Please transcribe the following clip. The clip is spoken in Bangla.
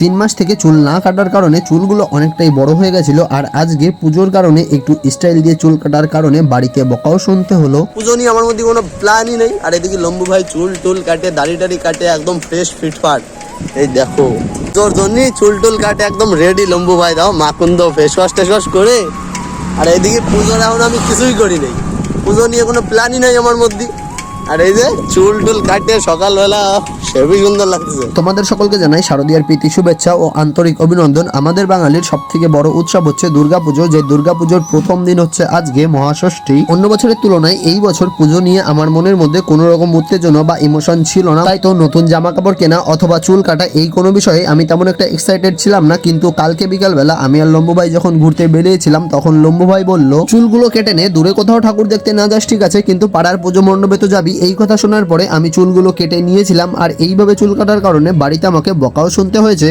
3 মাস থেকে চুল না কাটার কারণে চুলগুলো অনেকটাই বড় হয়ে গেছিল। আর আজকে পুজোর কারণে একটু স্টাইল দিয়ে চুল কাটার কারণে বাড়িতে বকাও শুনতে হলো। পুজো নিয়ে আমার মধ্যে কোনো প্ল্যানই নেই। আর এদিকে লম্বু ভাই চুল টুল কাটে, দাড়ি টাড়ি কাটে, একদম ফ্রেশ ফিটফাট। এই দেখো তোর জন্যই চুল টুল কাটে একদম রেডি লম্বু ভাই। দাও মাখন দাও, ফেস ওয়াশ টেস ওয়াশ করে। আর এইদিকে পুজোর এখন আমি কিছুই করি নাই, পুজো নিয়ে কোনো প্ল্যানই নাই আমার মধ্যে। আর এই যে চুল টুল কাটে সকালবেলা সেবই সুন্দর লাগতেছে। তোমাদের সকলকে জানাই শারদীয়ার প্রীতি শুভেচ্ছা ও আন্তরিক অভিনন্দন। আমাদের বাঙালির সব থেকে বড় উৎসব হচ্ছে দুর্গাপুজো। যে দুর্গাপুজোর প্রথম দিন হচ্ছে আজকে মহাষষ্ঠী। অন্য বছরের তুলনায় এই বছর পুজো নিয়ে আমার মনের মধ্যে কোনো রকম উত্তেজনা বা ইমোশন ছিল না। তাই তো নতুন জামা কাপড় কেনা অথবা চুল কাটা এই কোনো বিষয়ে আমি তেমন একটা এক্সাইটেড ছিলাম না। কিন্তু কালকে বিকালবেলা আমি আর লম্বু ভাই যখন ঘুরতে বেরিয়েছিলাম তখন লম্বু ভাই বলল, চুলগুলো কেটে নে, দূরে কোথাও ঠাকুর দেখতে না যাস ঠিক আছে, কিন্তু পাড়ার পুজো মণ্ডপে তো যাবি। এই কথা শোনার পরে আমি চুলগুলো কেটে নিয়েছিলাম। আর এইভাবে চুল কাটার কারণে বাড়িতে আমাকে বকাও শুনতে হয়েছে।